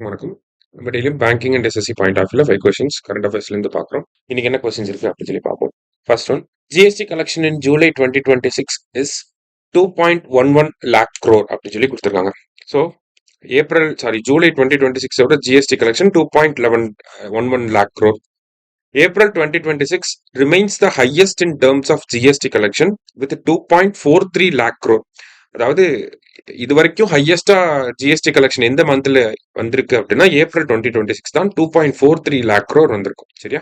வணக்கம். நம்ம டெய்லியும் banking and SSC point of வியூல 5 கொஸ்டின்ஸ் கரண்ட் அஃபேர்ஸ்லேருந்து பார்க்குறோம். இன்னைக்கு என்ன கொஸ்டின்ஸ் இருக்கு அப்படின்னு சொல்லி பார்ப்போம். First one, GST collection in July 2026 is 2.11 lakh crore அப்படின்னு சொல்லி கொடுத்துருக்காங்க. So July 2026 GST collection 2.11 lakh crore. April 2026 remains the highest in terms of GST collection with 2.43 lakh crore. அதாவது இது வரைக்கும் ஹையஸ்டா ஜிஎஸ்டி கலெக்ஷன் எந்த மந்த்ல வந்திருக்கு அப்படின்னா ஏப்ரல் 2026 தான் 2.43 lakh crore வந்திருக்கும். சரியா?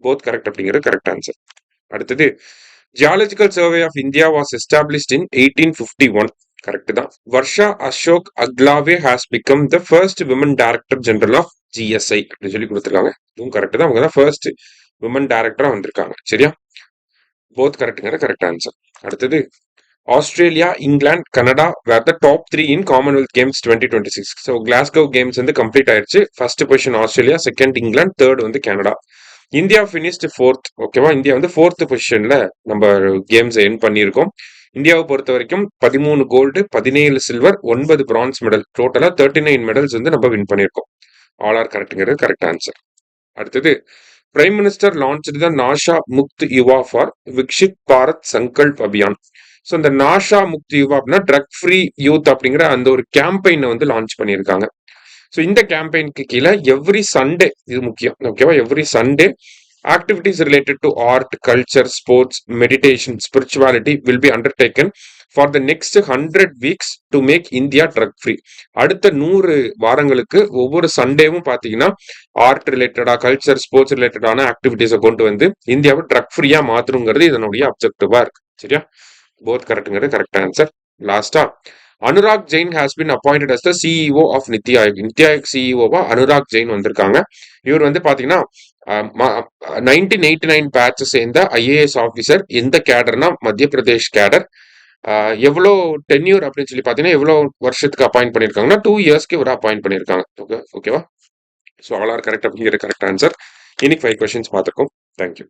போத் கரெக்ட் அப்படிங்கிறது கரெக்ட் ஆன்சர். அடுத்தது, geological survey of India was established in 1851. Correct தான். Varsha Ashok Aglawe has become the first women director general of GSI அப்படின்னு சொல்லி கொடுத்துருக்காங்க. இதுவும் கரெக்ட் தான். அவங்க தான் ஃபர்ஸ்ட் விமன் டைரக்டரா வந்திருக்காங்க. சரியா? போத் கரெக்டுங்கிற கரெக்ட் ஆன்சர். அடுத்தது, Australia, England, Canada were the top 3 in Commonwealth Games 2026. So Glasgow Games வந்து கம்ப்ளீட் ஆயிடுச்சு. First position Australia, second England, third வந்து கனடா. India finished fourth. ஓகேவா? இந்தியா வந்து ஃபோர்த் பொசிஷன்ல நம்ம கேம்ஸ் என் பண்ணியிருக்கோம். இந்தியாவை பொறுத்த வரைக்கும் 13 கோல்டு, 17 சில்வர், 9 பிரான்ஸ் மெடல், டோட்டலா 39 மெடல்ஸ் வந்து நம்ம வின் பண்ணியிருக்கோம். ஆல் ஆர் கரெக்ட்ங்கிறது கரெக்ட் ஆன்சர். அடுத்தது, prime minister launch the Nasha Mukt Yuva for Viksit Bharat Sankalp Abhiyan. So இந்த நாஷா முக்த் யுவா அப்படின்னா ட்ரக் ஃப்ரீ யூத் அப்படிங்கிற அந்த ஒரு கேம்பெயினை வந்து லான்ச் பண்ணியிருக்காங்க. ஸோ இந்த கேம்பெயினுக்கு கீழே எவ்ரி சண்டே, இது முக்கியம் ஓகேவா, every Sunday activities related to art, culture, sports, meditation, spirituality will be undertaken for the next 100 weeks to make India drug free. அடுத்த 100 வாரங்களுக்கு ஒவ்வொரு சண்டேவும் பார்த்தீங்கன்னா ஆர்ட் ரிலேட்டடா, கல்ச்சர், ஸ்போர்ட்ஸ் ரிலேட்டடான ஆக்டிவிட்டிஸை கொண்டு வந்து இந்தியாவை ட்ரக் ஃப்ரீயா மாத்தணுங்கிறது இதனுடைய அப்ஜெக்டிவா இருக்கு. சரியா? போத் கரெக்ட்ங்கிறது கரெக்ட் ஆன்சர். லாஸ்டா, Anurag Jain has been appointed as the CEO of NITI Aayog. NITI Aayog சிஇஓவா அனுராக் ஜெயின் வந்திருக்காங்க. இவர் வந்து பாத்தீங்கன்னா 1989 பேட்ச் சேர்ந்த ஐஏஎஸ் ஆஃபீஸர். எந்த கேடர்னா மத்திய பிரதேஷ் கேடர். எவ்வளோ டென்யூர் அப்படின்னு சொல்லி பார்த்தீங்கன்னா எவ்வளோ வருஷத்துக்கு அப்பாயிண்ட் பண்ணியிருக்காங்கன்னா 2 இயர்ஸ்க்கு இவரை அப்பாயிண்ட் பண்ணியிருக்காங்க. ஓகேவா? ஸோ ஆல் ஆர் கரெக்ட் அப்படிங்கிற கரெக்ட் ஆன்சர். இன்னைக்கு 5 கொஸ்டின்ஸ் பார்த்துருக்கோம். தேங்க்யூ.